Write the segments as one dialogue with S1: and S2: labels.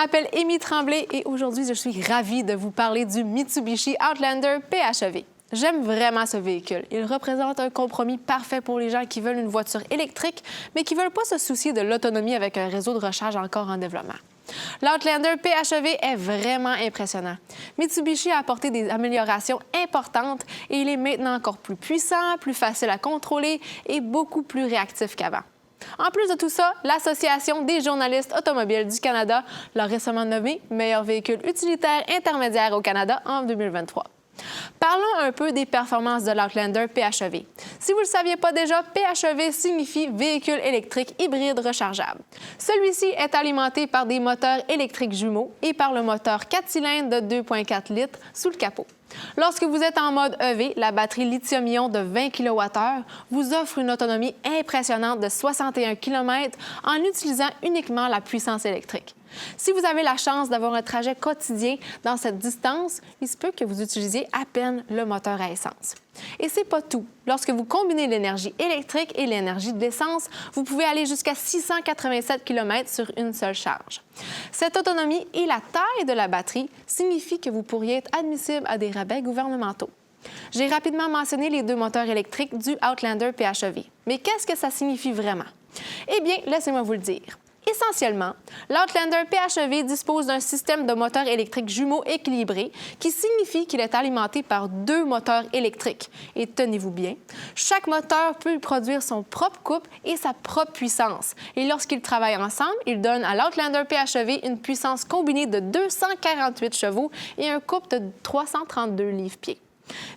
S1: m'appelle Amy Tremblay et aujourd'hui, je suis ravie de vous parler du Mitsubishi Outlander PHEV. J'aime vraiment ce véhicule. Il représente un compromis parfait pour les gens qui veulent une voiture électrique, mais qui ne veulent pas se soucier de l'autonomie avec un réseau de recharge encore en développement. L'Outlander PHEV est vraiment impressionnant. Mitsubishi a apporté des améliorations importantes et il est maintenant encore plus puissant, plus facile à contrôler et beaucoup plus réactif qu'avant. En plus de tout ça, l'Association des journalistes automobiles du Canada l'a récemment nommé meilleur véhicule utilitaire intermédiaire au Canada en 2023. Parlons un peu des performances de l'Outlander PHEV. Si vous ne le saviez pas déjà, PHEV signifie véhicule électrique hybride rechargeable. Celui-ci est alimenté par des moteurs électriques jumeaux et par le moteur 4 cylindres de 2,4 litres sous le capot. Lorsque vous êtes en mode EV, la batterie lithium-ion de 20 kWh vous offre une autonomie impressionnante de 61 km en utilisant uniquement la puissance électrique. Si vous avez la chance d'avoir un trajet quotidien dans cette distance, il se peut que vous utilisiez à peine le moteur à essence. Et c'est pas tout. Lorsque vous combinez l'énergie électrique et l'énergie de l'essence, vous pouvez aller jusqu'à 687 km sur une seule charge. Cette autonomie et la taille de la batterie signifient que vous pourriez être admissible à des rabais gouvernementaux. J'ai rapidement mentionné les deux moteurs électriques du Outlander PHEV. Mais qu'est-ce que ça signifie vraiment? Eh bien, laissez-moi vous le dire. Essentiellement, l'Outlander PHEV dispose d'un système de moteurs électriques jumeaux équilibrés qui signifie qu'il est alimenté par deux moteurs électriques. Et tenez-vous bien, chaque moteur peut produire son propre couple et sa propre puissance. Et lorsqu'ils travaillent ensemble, ils donnent à l'Outlander PHEV une puissance combinée de 248 chevaux et un couple de 332 livres-pieds.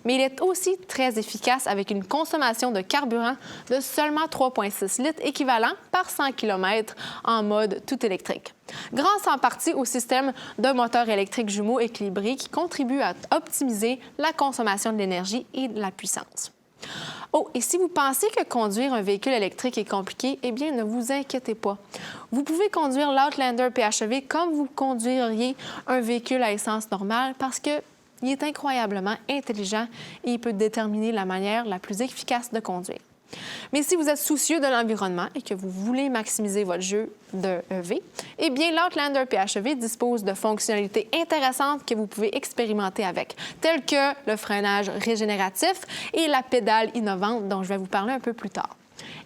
S1: Mais il est aussi très efficace avec une consommation de carburant de seulement 3,6 litres équivalent par 100 km en mode tout électrique. Grâce en partie au système de moteurs électriques jumeaux équilibrés qui contribue à optimiser la consommation de l'énergie et de la puissance. Oh, et si vous pensez que conduire un véhicule électrique est compliqué, eh bien, ne vous inquiétez pas. Vous pouvez conduire l'Outlander PHEV comme vous conduiriez un véhicule à essence normale parce que il est incroyablement intelligent et il peut déterminer la manière la plus efficace de conduire. Mais si vous êtes soucieux de l'environnement et que vous voulez maximiser votre jeu de EV, eh bien, l'Outlander PHEV dispose de fonctionnalités intéressantes que vous pouvez expérimenter avec, telles que le freinage régénératif et la pédale innovante dont je vais vous parler un peu plus tard.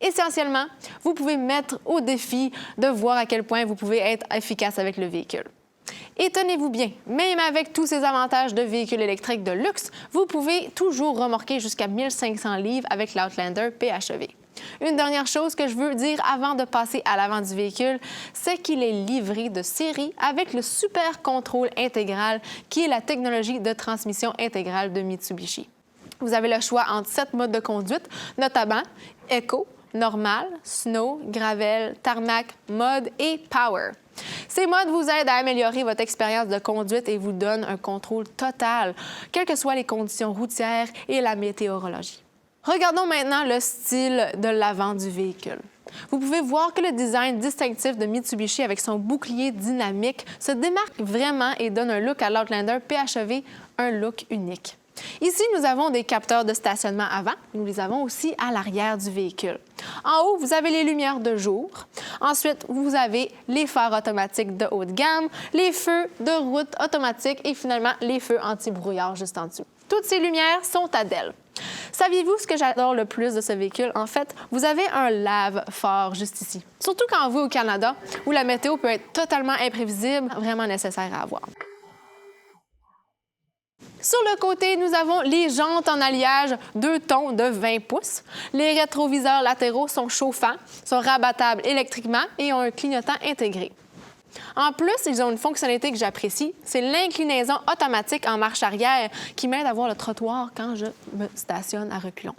S1: Essentiellement, vous pouvez mettre au défi de voir à quel point vous pouvez être efficace avec le véhicule. Et tenez-vous bien, même avec tous ces avantages de véhicules électriques de luxe, vous pouvez toujours remorquer jusqu'à 1500 livres avec l'Outlander PHEV. Une dernière chose que je veux dire avant de passer à l'avant du véhicule, c'est qu'il est livré de série avec le Super Control Intégral, qui est la technologie de transmission intégrale de Mitsubishi. Vous avez le choix entre 7 modes de conduite, notamment Eco, Normal, Snow, Gravel, Tarmac, Mode et Power. Ces modes vous aident à améliorer votre expérience de conduite et vous donnent un contrôle total, quelles que soient les conditions routières et la météorologie. Regardons maintenant le style de l'avant du véhicule. Vous pouvez voir que le design distinctif de Mitsubishi avec son bouclier dynamique se démarque vraiment et donne un look à l'Outlander PHEV, un look unique. Ici, nous avons des capteurs de stationnement avant. Nous les avons aussi à l'arrière du véhicule. En haut, vous avez les lumières de jour. Ensuite, vous avez les phares automatiques de haut de gamme, les feux de route automatiques et finalement, les feux anti-brouillard juste en dessous. Toutes ces lumières sont Adel. Saviez-vous ce que j'adore le plus de ce véhicule? En fait, vous avez un lave-phare juste ici. Surtout quand vous, au Canada, où la météo peut être totalement imprévisible, vraiment nécessaire à avoir. Sur le côté, nous avons les jantes en alliage 2 tons de 20 pouces. Les rétroviseurs latéraux sont chauffants, sont rabattables électriquement et ont un clignotant intégré. En plus, ils ont une fonctionnalité que j'apprécie, c'est l'inclinaison automatique en marche arrière qui m'aide à voir le trottoir quand je me stationne à reculons.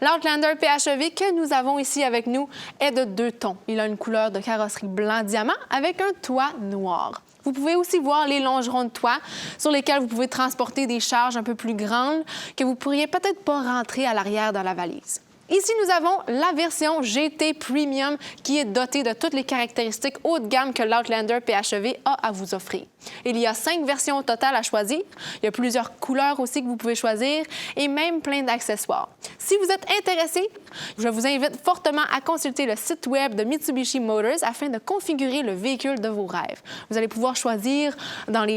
S1: L'Outlander PHEV que nous avons ici avec nous est de 2 tons. Il a une couleur de carrosserie blanc diamant avec un toit noir. Vous pouvez aussi voir les longerons de toit sur lesquels vous pouvez transporter des charges un peu plus grandes que vous ne pourriez peut-être pas rentrer à l'arrière dans la valise. Ici, nous avons la version GT Premium qui est dotée de toutes les caractéristiques haut de gamme que l'Outlander PHEV a à vous offrir. Il y a 5 versions au total à choisir. Il y a plusieurs couleurs aussi que vous pouvez choisir et même plein d'accessoires. Si vous êtes intéressé, je vous invite fortement à consulter le site web de Mitsubishi Motors afin de configurer le véhicule de vos rêves. Vous allez pouvoir choisir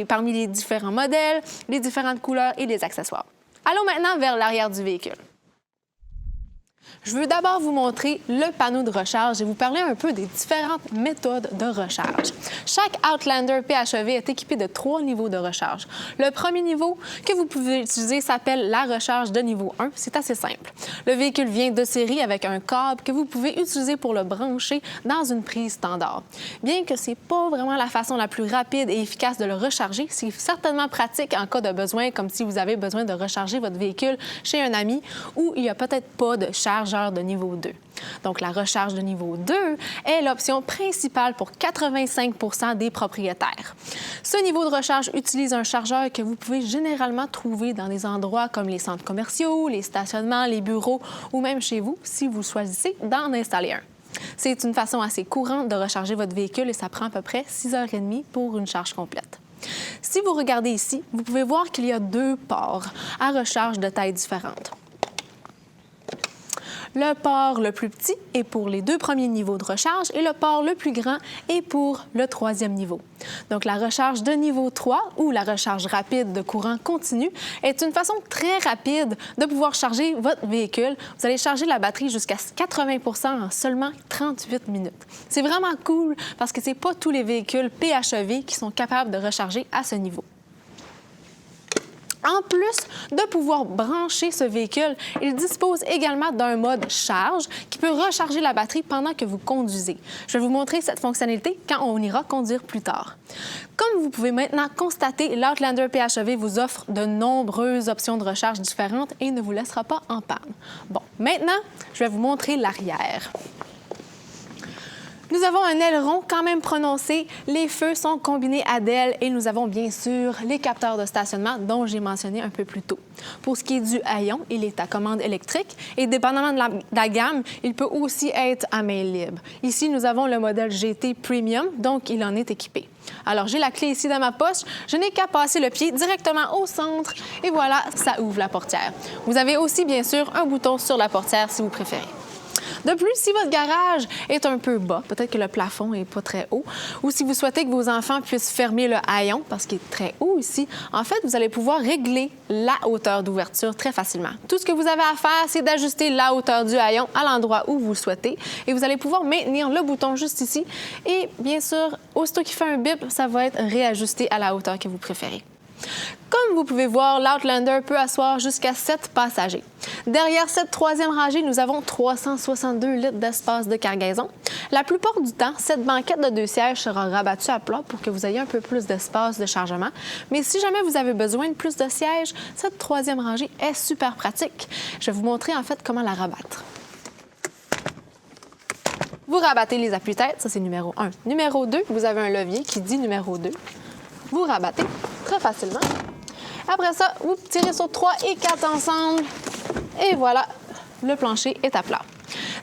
S1: parmi les différents modèles, les différentes couleurs et les accessoires. Allons maintenant vers l'arrière du véhicule. Je veux d'abord vous montrer le panneau de recharge et vous parler un peu des différentes méthodes de recharge. Chaque Outlander PHEV est équipé de 3 niveaux de recharge. Le premier niveau que vous pouvez utiliser s'appelle la recharge de niveau 1. C'est assez simple. Le véhicule vient de série avec un câble que vous pouvez utiliser pour le brancher dans une prise standard. Bien que ce n'est pas vraiment la façon la plus rapide et efficace de le recharger, c'est certainement pratique en cas de besoin, comme si vous avez besoin de recharger votre véhicule chez un ami où il n'y a peut-être pas de chargeur de niveau 2. Donc, la recharge de niveau 2 est l'option principale pour 85 des propriétaires. Ce niveau de recharge utilise un chargeur que vous pouvez généralement trouver dans des endroits comme les centres commerciaux, les stationnements, les bureaux ou même chez vous si vous choisissez d'en installer un. C'est une façon assez courante de recharger votre véhicule et ça prend à peu près 6h30 pour une charge complète. Si vous regardez ici, vous pouvez voir qu'il y a 2 ports à recharge de tailles différentes. Le port le plus petit est pour les 2 premiers niveaux de recharge et le port le plus grand est pour le 3e niveau. Donc, la recharge de niveau 3 ou la recharge rapide de courant continu est une façon très rapide de pouvoir charger votre véhicule. Vous allez charger la batterie jusqu'à 80 en seulement 38 minutes. C'est vraiment cool parce que ce n'est pas tous les véhicules PHEV qui sont capables de recharger à ce niveau. En plus de pouvoir brancher ce véhicule, il dispose également d'un mode charge qui peut recharger la batterie pendant que vous conduisez. Je vais vous montrer cette fonctionnalité quand on ira conduire plus tard. Comme vous pouvez maintenant constater, l'Outlander PHEV vous offre de nombreuses options de recharge différentes et ne vous laissera pas en panne. Bon, maintenant, je vais vous montrer l'arrière. Nous avons un aileron quand même prononcé, les feux sont combinés à DEL et nous avons bien sûr les capteurs de stationnement dont j'ai mentionné un peu plus tôt. Pour ce qui est du haillon, il est à commande électrique et dépendamment de la gamme, il peut aussi être à main libre. Ici, nous avons le modèle GT Premium, donc il en est équipé. Alors, j'ai la clé ici dans ma poche, je n'ai qu'à passer le pied directement au centre et voilà, ça ouvre la portière. Vous avez aussi bien sûr un bouton sur la portière si vous préférez. De plus, si votre garage est un peu bas, peut-être que le plafond n'est pas très haut, ou si vous souhaitez que vos enfants puissent fermer le haillon, parce qu'il est très haut ici, en fait, vous allez pouvoir régler la hauteur d'ouverture très facilement. Tout ce que vous avez à faire, c'est d'ajuster la hauteur du haillon à l'endroit où vous le souhaitez et vous allez pouvoir maintenir le bouton juste ici. Et bien sûr, aussitôt qu'il fait un bip, ça va être réajusté à la hauteur que vous préférez. Comme vous pouvez voir, l'Outlander peut asseoir jusqu'à 7 passagers. Derrière cette 3e rangée, nous avons 362 litres d'espace de cargaison. La plupart du temps, cette banquette de 2 sièges sera rabattue à plat pour que vous ayez un peu plus d'espace de chargement. Mais si jamais vous avez besoin de plus de sièges, cette 3e rangée est super pratique. Je vais vous montrer en fait comment la rabattre. Vous rabattez les appuis-têtes, ça c'est numéro 1. Numéro 2, vous avez un levier qui dit numéro 2. Vous rabattez très facilement. Après ça, vous tirez sur 3 et 4 ensemble. Et voilà, le plancher est à plat.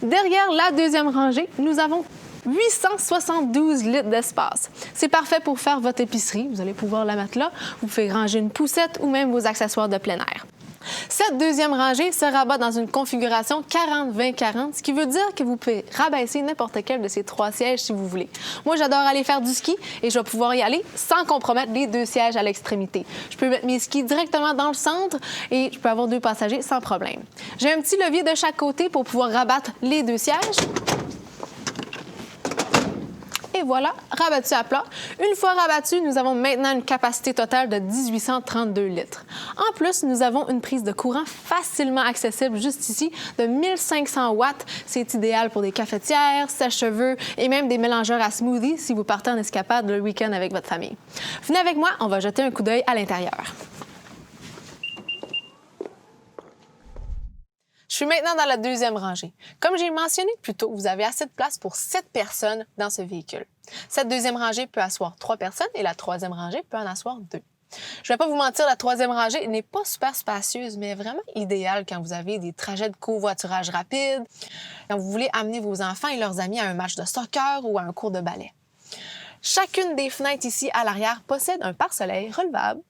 S1: Derrière la 2e rangée, nous avons 872 litres d'espace. C'est parfait pour faire votre épicerie. Vous allez pouvoir la mettre là. Vous pouvez ranger une poussette ou même vos accessoires de plein air. Cette 2e rangée se rabat dans une configuration 40-20-40, ce qui veut dire que vous pouvez rabaisser n'importe quel de ces 3 sièges si vous voulez. Moi, j'adore aller faire du ski et je vais pouvoir y aller sans compromettre les 2 sièges à l'extrémité. Je peux mettre mes skis directement dans le centre et je peux avoir 2 passagers sans problème. J'ai un petit levier de chaque côté pour pouvoir rabattre les 2 sièges. Et voilà, rabattu à plat. Une fois rabattu, nous avons maintenant une capacité totale de 1832 litres. En plus, nous avons une prise de courant facilement accessible juste ici de 1500 watts. C'est idéal pour des cafetières, sèche-cheveux et même des mélangeurs à smoothie si vous partez en escapade le week-end avec votre famille. Venez avec moi, on va jeter un coup d'œil à l'intérieur. Je suis maintenant dans la 2e rangée. Comme j'ai mentionné plus tôt, vous avez assez de place pour 7 personnes dans ce véhicule. Cette 2e rangée peut asseoir 3 personnes et la 3e rangée peut en asseoir 2. Je vais pas vous mentir, la troisième rangée n'est pas super spacieuse, mais vraiment idéale quand vous avez des trajets de covoiturage rapide, quand vous voulez amener vos enfants et leurs amis à un match de soccer ou à un cours de ballet. Chacune des fenêtres ici à l'arrière possède un pare-soleil relevable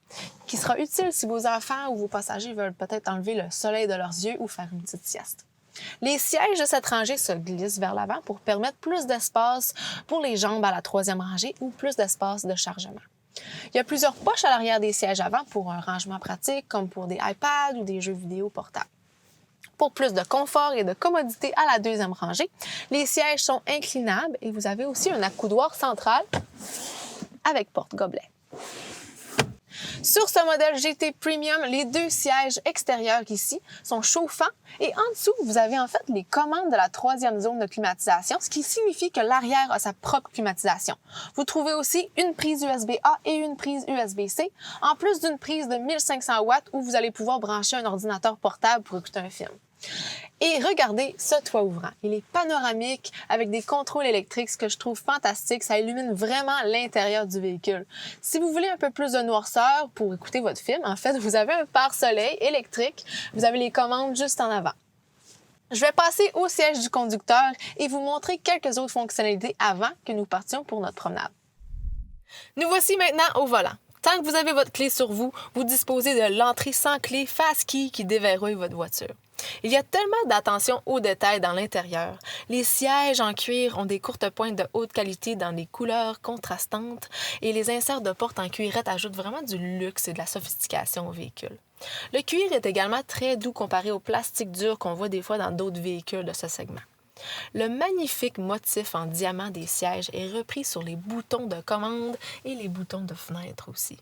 S1: qui sera utile si vos enfants ou vos passagers veulent peut-être enlever le soleil de leurs yeux ou faire une petite sieste. Les sièges de cette rangée se glissent vers l'avant pour permettre plus d'espace pour les jambes à la troisième rangée ou plus d'espace de chargement. Il y a plusieurs poches à l'arrière des sièges avant pour un rangement pratique, comme pour des iPads ou des jeux vidéo portables. Pour plus de confort et de commodité à la deuxième rangée, les sièges sont inclinables et vous avez aussi un accoudoir central avec porte-gobelet. Sur ce modèle GT Premium, les deux sièges extérieurs ici sont chauffants et en dessous, vous avez en fait les commandes de la troisième zone de climatisation, ce qui signifie que l'arrière a sa propre climatisation. Vous trouvez aussi une prise USB-A et une prise USB-C, en plus d'une prise de 1500 watts où vous allez pouvoir brancher un ordinateur portable pour écouter un film. Et regardez ce toit ouvrant. Il est panoramique avec des contrôles électriques, ce que je trouve fantastique. Ça illumine vraiment l'intérieur du véhicule. Si vous voulez un peu plus de noirceur pour écouter votre film, en fait, vous avez un pare-soleil électrique. Vous avez les commandes juste en avant. Je vais passer au siège du conducteur et vous montrer quelques autres fonctionnalités avant que nous partions pour notre promenade. Nous voici maintenant au volant. Tant que vous avez votre clé sur vous, vous disposez de l'entrée sans clé Fast-Key qui déverrouille votre voiture. Il y a tellement d'attention aux détails dans l'intérieur. Les sièges en cuir ont des courtes pointes de haute qualité dans des couleurs contrastantes et les inserts de porte en cuirette ajoutent vraiment du luxe et de la sophistication au véhicule. Le cuir est également très doux comparé au plastique dur qu'on voit des fois dans d'autres véhicules de ce segment. Le magnifique motif en diamant des sièges est repris sur les boutons de commande et les boutons de fenêtre aussi.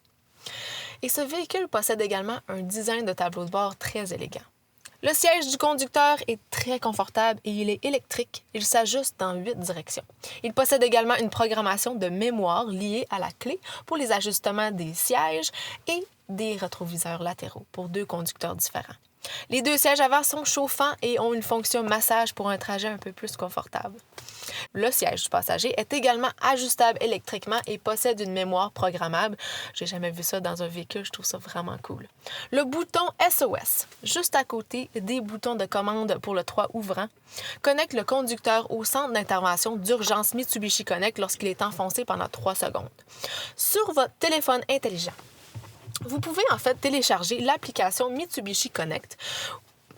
S1: Et ce véhicule possède également un design de tableau de bord très élégant. Le siège du conducteur est très confortable et il est électrique. Il s'ajuste dans 8 directions. Il possède également une programmation de mémoire liée à la clé pour les ajustements des sièges et des rétroviseurs latéraux pour 2 conducteurs différents. Les 2 sièges avant sont chauffants et ont une fonction massage pour un trajet un peu plus confortable. Le siège du passager est également ajustable électriquement et possède une mémoire programmable. J'ai jamais vu ça dans un véhicule, je trouve ça vraiment cool. Le bouton SOS, juste à côté des boutons de commande pour le toit ouvrant, connecte le conducteur au centre d'intervention d'urgence Mitsubishi Connect lorsqu'il est enfoncé pendant 3 secondes. Sur votre téléphone intelligent, vous pouvez en fait télécharger l'application Mitsubishi Connect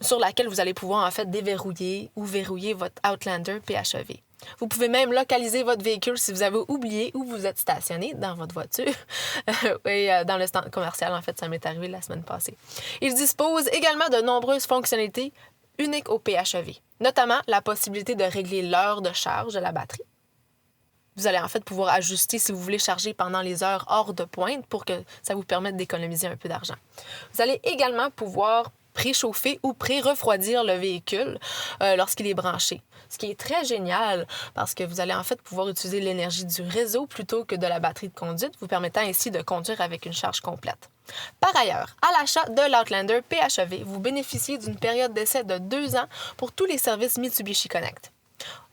S1: sur laquelle vous allez pouvoir en fait déverrouiller ou verrouiller votre Outlander PHEV. Vous pouvez même localiser votre véhicule si vous avez oublié où vous êtes stationné dans votre voiture. Et dans le stand commercial, en fait, ça m'est arrivé la semaine passée. Il dispose également de nombreuses fonctionnalités uniques au PHEV, notamment la possibilité de régler l'heure de charge de la batterie. Vous allez en fait pouvoir ajuster si vous voulez charger pendant les heures hors de pointe pour que ça vous permette d'économiser un peu d'argent. Vous allez également pouvoir préchauffer ou pré-refroidir le véhicule lorsqu'il est branché. Ce qui est très génial parce que vous allez en fait pouvoir utiliser l'énergie du réseau plutôt que de la batterie de conduite, vous permettant ainsi de conduire avec une charge complète. Par ailleurs, à l'achat de l'Outlander PHEV, vous bénéficiez d'une période d'essai de 2 ans pour tous les services Mitsubishi Connect.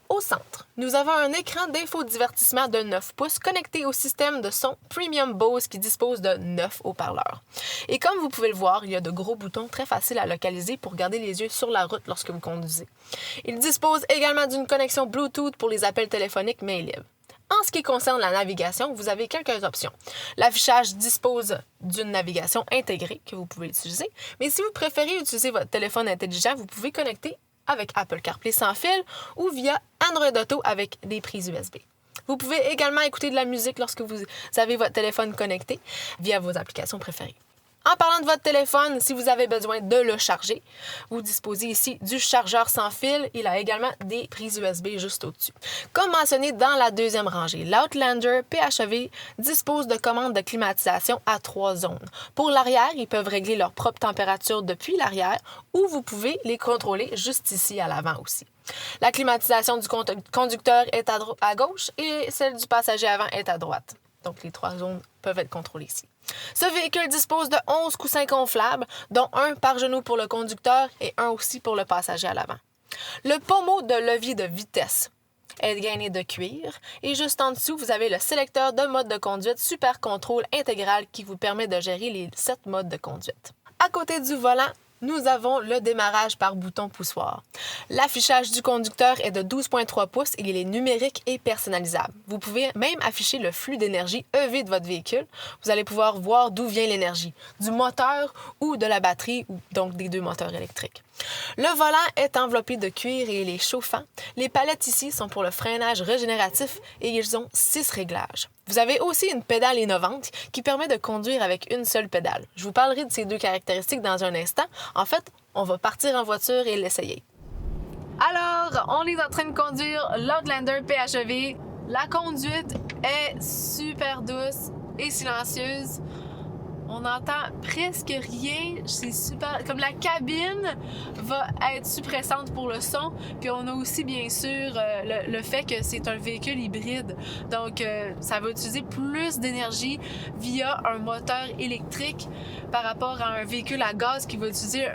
S1: Au centre, nous avons un écran d'infodivertissement de 9 pouces connecté au système de son Premium Bose qui dispose de 9 haut-parleurs. Et comme vous pouvez le voir, il y a de gros boutons très faciles à localiser pour garder les yeux sur la route lorsque vous conduisez. Il dispose également d'une connexion Bluetooth pour les appels téléphoniques main libre. En ce qui concerne la navigation, vous avez quelques options. L'affichage dispose d'une navigation intégrée que vous pouvez utiliser, mais si vous préférez utiliser votre téléphone intelligent, vous pouvez connecter avec Apple CarPlay sans fil ou via Android Auto avec des prises USB. Vous pouvez également écouter de la musique lorsque vous avez votre téléphone connecté via vos applications préférées. En parlant de votre téléphone, si vous avez besoin de le charger, vous disposez ici du chargeur sans fil. Il a également des prises USB juste au-dessus. Comme mentionné dans la deuxième rangée, l'Outlander PHEV dispose de commandes de climatisation à 3 zones. Pour l'arrière, ils peuvent régler leur propre température depuis l'arrière ou vous pouvez les contrôler juste ici à l'avant aussi. La climatisation du conducteur est à gauche et celle du passager avant est à droite. Donc, les 3 zones peuvent être contrôlées ici. Ce véhicule dispose de 11 coussins gonflables, dont un par genou pour le conducteur et un aussi pour le passager à l'avant. Le pommeau de levier de vitesse est gainé de cuir. Et juste en dessous, vous avez le sélecteur de mode de conduite Super Contrôle intégral qui vous permet de gérer les 7 modes de conduite. À côté du volant, nous avons le démarrage par bouton poussoir. L'affichage du conducteur est de 12,3 pouces et il est numérique et personnalisable. Vous pouvez même afficher le flux d'énergie EV de votre véhicule. Vous allez pouvoir voir d'où vient l'énergie, du moteur ou de la batterie, ou donc des 2 moteurs électriques. Le volant est enveloppé de cuir et il est chauffant. Les palettes ici sont pour le freinage régénératif et ils ont 6 réglages. Vous avez aussi une pédale innovante qui permet de conduire avec une seule pédale. Je vous parlerai de ces 2 caractéristiques dans un instant. En fait, on va partir en voiture et l'essayer. Alors, on est en train de conduire l'Outlander PHEV. La conduite est super douce et silencieuse. On n'entend presque rien, c'est super... Comme la cabine va être suppressante pour le son, puis on a aussi bien sûr le fait que c'est un véhicule hybride. Donc ça va utiliser plus d'énergie via un moteur électrique par rapport à un véhicule à gaz qui va utiliser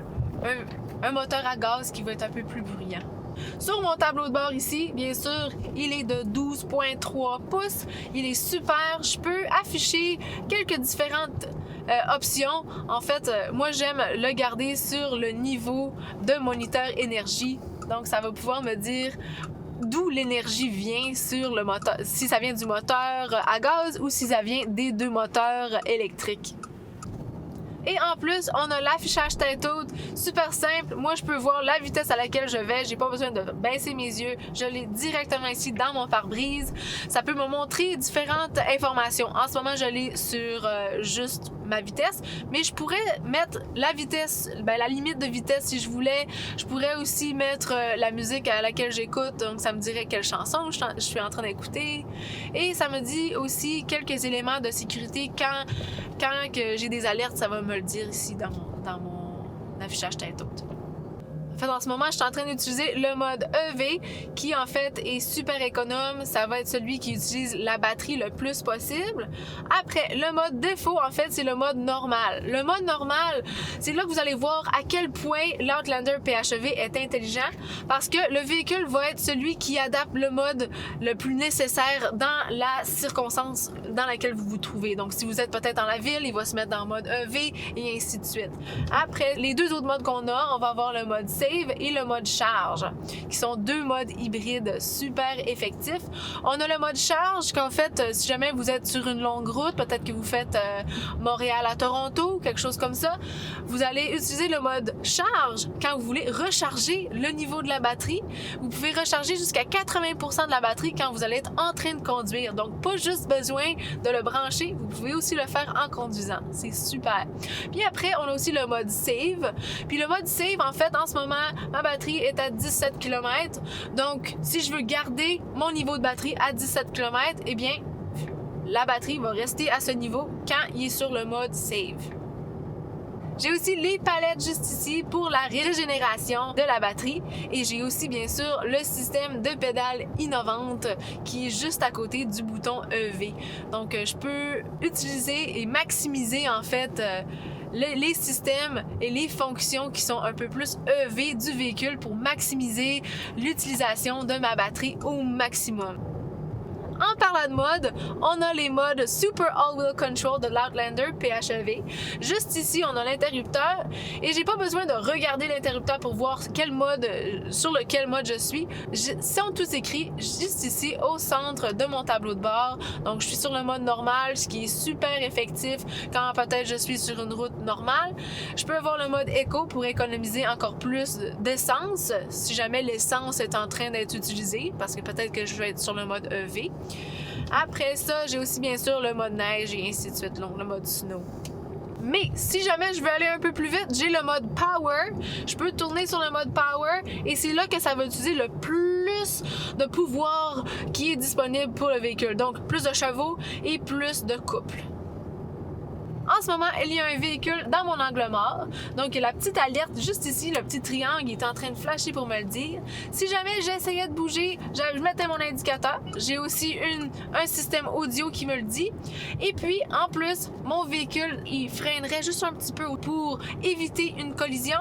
S1: un moteur à gaz qui va être un peu plus bruyant. Sur mon tableau de bord ici, bien sûr, il est de 12,3 pouces. Il est super. Je peux afficher quelques différentes options. En fait, moi, j'aime le garder sur le niveau de moniteur énergie. Donc, ça va pouvoir me dire d'où l'énergie vient sur le moteur, si ça vient du moteur à gaz ou si ça vient des 2 moteurs électriques. Et en plus, on a l'affichage tête haute, super simple. Moi, je peux voir la vitesse à laquelle je vais. J'ai pas besoin de baisser mes yeux. Je l'ai directement ici dans mon pare-brise. Ça peut me montrer différentes informations. En ce moment, je l'ai sur juste ma vitesse, mais je pourrais mettre la vitesse, la limite de vitesse si je voulais. Je pourrais aussi mettre la musique à laquelle j'écoute, donc ça me dirait quelle chanson je suis en train d'écouter. Et ça me dit aussi quelques éléments de sécurité quand que j'ai des alertes, ça va me le dire ici dans mon affichage tête haute. En fait, en ce moment, je suis en train d'utiliser le mode EV qui, en fait, est super économe. Ça va être celui qui utilise la batterie le plus possible. Après, le mode défaut, en fait, c'est le mode normal. Le mode normal, c'est là que vous allez voir à quel point l'Outlander PHEV est intelligent parce que le véhicule va être celui qui adapte le mode le plus nécessaire dans la circonstance dans laquelle vous vous trouvez. Donc, si vous êtes peut-être dans la ville, il va se mettre dans le mode EV et ainsi de suite. Après, les 2 autres modes qu'on a, on va avoir le mode et le mode charge, qui sont 2 modes hybrides super effectifs. On a le mode charge qu'en fait, si jamais vous êtes sur une longue route, peut-être que vous faites Montréal à Toronto, quelque chose comme ça, vous allez utiliser le mode charge quand vous voulez recharger le niveau de la batterie. Vous pouvez recharger jusqu'à 80% de la batterie quand vous allez être en train de conduire. Donc, pas juste besoin de le brancher, vous pouvez aussi le faire en conduisant. C'est super. Puis après, on a aussi le mode save. Puis le mode save, en fait, en ce moment, ma batterie est à 17 km. Donc, si je veux garder mon niveau de batterie à 17 km, eh bien, la batterie va rester à ce niveau quand il est sur le mode Save. J'ai aussi les palettes juste ici pour la régénération de la batterie et j'ai aussi bien sûr le système de pédales innovante qui est juste à côté du bouton EV. Donc je peux utiliser et maximiser en fait les systèmes et les fonctions qui sont un peu plus EV du véhicule pour maximiser l'utilisation de ma batterie au maximum. En parlant de mode, on a les modes Super All-Wheel Control de l'Outlander PHEV. Juste ici, on a l'interrupteur et j'ai pas besoin de regarder l'interrupteur pour voir sur lequel mode je suis. Sont tous écrits juste ici au centre de mon tableau de bord. Donc, je suis sur le mode normal, ce qui est super effectif quand peut-être je suis sur une route normale. Je peux avoir le mode Eco pour économiser encore plus d'essence si jamais l'essence est en train d'être utilisée parce que peut-être que je vais être sur le mode EV. Après ça, j'ai aussi bien sûr le mode neige et ainsi de suite, le mode snow. Mais si jamais je veux aller un peu plus vite, j'ai le mode Power. Je peux tourner sur le mode Power et c'est là que ça va utiliser le plus de pouvoir qui est disponible pour le véhicule. Donc plus de chevaux et plus de couple. En ce moment, il y a un véhicule dans mon angle mort. Donc, il y a la petite alerte juste ici, le petit triangle, il est en train de flasher pour me le dire. Si jamais j'essayais de bouger, je mettais mon indicateur. J'ai aussi un système audio qui me le dit. Et puis, en plus, mon véhicule, il freinerait juste un petit peu pour éviter une collision.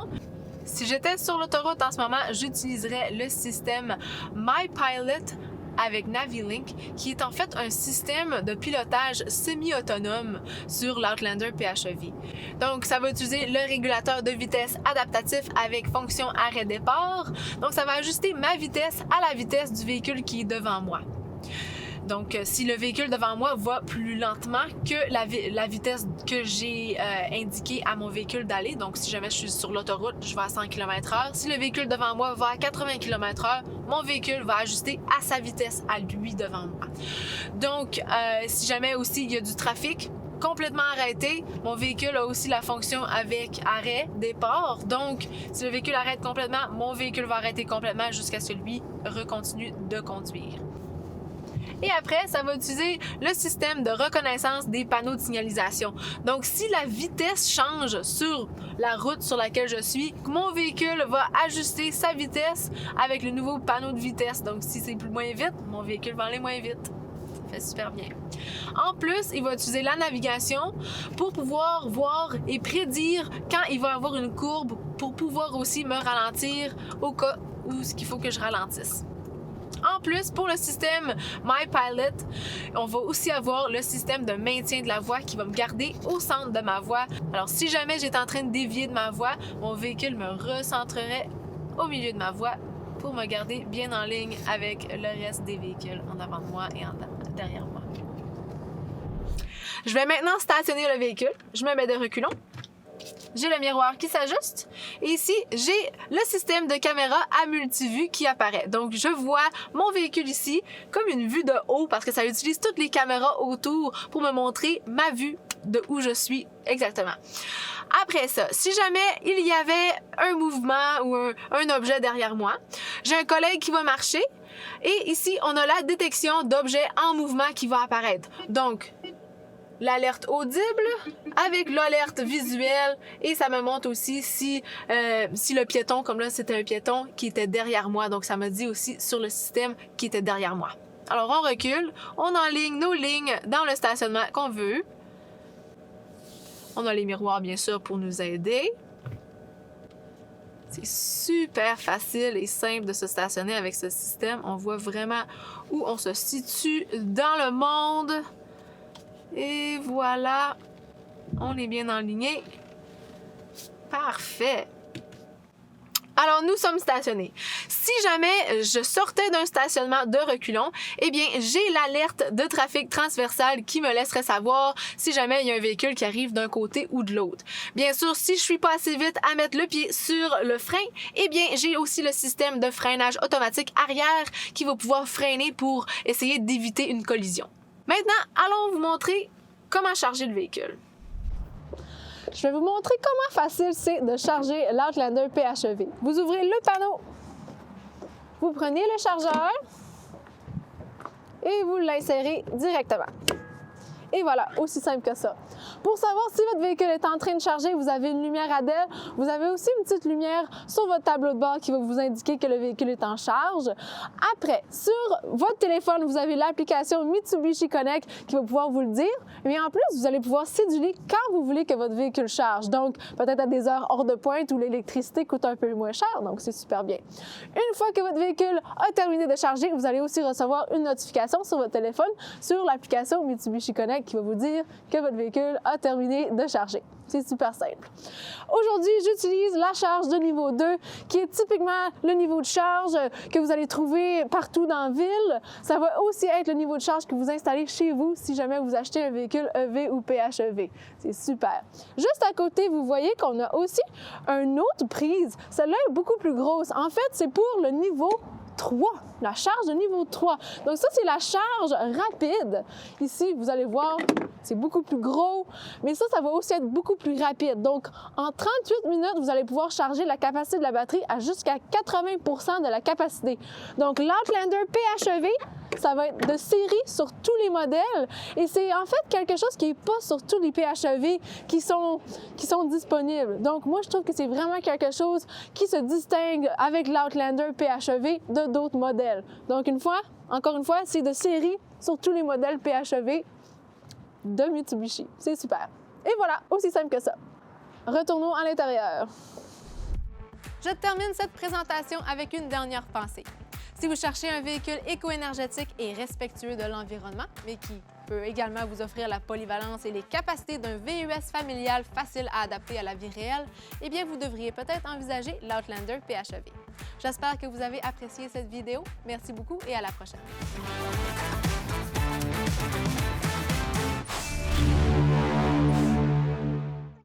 S1: Si j'étais sur l'autoroute en ce moment, j'utiliserais le système MyPilot avec Navilink, qui est en fait un système de pilotage semi-autonome sur l'Outlander PHEV. Donc, ça va utiliser le régulateur de vitesse adaptatif avec fonction arrêt-départ. Donc, ça va ajuster ma vitesse à la vitesse du véhicule qui est devant moi. Donc, si le véhicule devant moi va plus lentement que la vitesse que j'ai indiquée à mon véhicule d'aller, donc si jamais je suis sur l'autoroute, je vais à 100 km/h. Si le véhicule devant moi va à 80 km/h, mon véhicule va ajuster à sa vitesse à lui devant moi. Donc, si jamais aussi il y a du trafic complètement arrêté, mon véhicule a aussi la fonction avec arrêt, départ. Donc, si le véhicule arrête complètement, mon véhicule va arrêter complètement jusqu'à ce que lui recontinue de conduire. Et après, ça va utiliser le système de reconnaissance des panneaux de signalisation. Donc, si la vitesse change sur la route sur laquelle je suis, mon véhicule va ajuster sa vitesse avec le nouveau panneau de vitesse. Donc, si c'est plus moins vite, mon véhicule va aller moins vite. Ça fait super bien. En plus, il va utiliser la navigation pour pouvoir voir et prédire quand il va y avoir une courbe pour pouvoir aussi me ralentir au cas où il faut que je ralentisse. En plus, pour le système MyPilot, on va aussi avoir le système de maintien de la voie qui va me garder au centre de ma voie. Alors, si jamais j'étais en train de dévier de ma voie, mon véhicule me recentrerait au milieu de ma voie pour me garder bien en ligne avec le reste des véhicules en avant de moi et derrière moi. Je vais maintenant stationner le véhicule. Je me mets de reculons. J'ai le miroir qui s'ajuste et ici, j'ai le système de caméra à multivue qui apparaît. Donc, je vois mon véhicule ici comme une vue de haut parce que ça utilise toutes les caméras autour pour me montrer ma vue de où je suis exactement. Après ça, si jamais il y avait un mouvement ou un objet derrière moi, j'ai un collègue qui va marcher et ici, on a la détection d'objets en mouvement qui va apparaître. Donc, l'alerte audible avec l'alerte visuelle et ça me montre aussi si le piéton, comme là c'était un piéton qui était derrière moi, donc ça me dit aussi sur le système qui était derrière moi. Alors on recule, on enligne nos lignes dans le stationnement qu'on veut. On a les miroirs bien sûr pour nous aider. C'est super facile et simple de se stationner avec ce système. On voit vraiment où on se situe dans le monde. Et voilà, on est bien enligné. Parfait. Alors, nous sommes stationnés. Si jamais je sortais d'un stationnement de reculons, eh bien, j'ai l'alerte de trafic transversal qui me laisserait savoir si jamais il y a un véhicule qui arrive d'un côté ou de l'autre. Bien sûr, si je suis pas assez vite à mettre le pied sur le frein, eh bien, j'ai aussi le système de freinage automatique arrière qui va pouvoir freiner pour essayer d'éviter une collision. Maintenant, allons vous montrer comment charger le véhicule. Je vais vous montrer comment facile c'est de charger l'Outlander PHEV. Vous ouvrez le panneau, vous prenez le chargeur et vous l'insérez directement. Et voilà, aussi simple que ça. Pour savoir si votre véhicule est en train de charger, vous avez une lumière ADEL. Vous avez aussi une petite lumière sur votre tableau de bord qui va vous indiquer que le véhicule est en charge. Après, sur votre téléphone, vous avez l'application Mitsubishi Connect qui va pouvoir vous le dire. Mais en plus, vous allez pouvoir céduler quand vous voulez que votre véhicule charge. Donc, peut-être à des heures hors de pointe où l'électricité coûte un peu moins cher. Donc, c'est super bien. Une fois que votre véhicule a terminé de charger, vous allez aussi recevoir une notification sur votre téléphone sur l'application Mitsubishi Connect qui va vous dire que votre véhicule a terminé de charger. C'est super simple. Aujourd'hui, j'utilise la charge de niveau 2, qui est typiquement le niveau de charge que vous allez trouver partout dans la ville. Ça va aussi être le niveau de charge que vous installez chez vous si jamais vous achetez un véhicule EV ou PHEV. C'est super. Juste à côté, vous voyez qu'on a aussi une autre prise. Celle-là est beaucoup plus grosse. En fait, c'est pour le niveau 3, la charge de niveau 3. Donc ça, c'est la charge rapide. Ici, vous allez voir, c'est beaucoup plus gros, mais ça va aussi être beaucoup plus rapide. Donc, en 38 minutes, vous allez pouvoir charger la capacité de la batterie à jusqu'à 80% de la capacité. Donc, l'Outlander PHEV, ça va être de série sur tous les modèles et c'est en fait quelque chose qui n'est pas sur tous les PHEV qui sont disponibles. Donc, moi, je trouve que c'est vraiment quelque chose qui se distingue avec l'Outlander PHEV de d'autres modèles. Donc, encore une fois, c'est de série sur tous les modèles PHEV de Mitsubishi. C'est super. Et voilà, aussi simple que ça. Retournons à l'intérieur. Je termine cette présentation avec une dernière pensée. Si vous cherchez un véhicule éco-énergétique et respectueux de l'environnement, mais qui peut également vous offrir la polyvalence et les capacités d'un VUS familial facile à adapter à la vie réelle, eh bien, vous devriez peut-être envisager l'Outlander PHEV. J'espère que vous avez apprécié cette vidéo. Merci beaucoup et à la prochaine.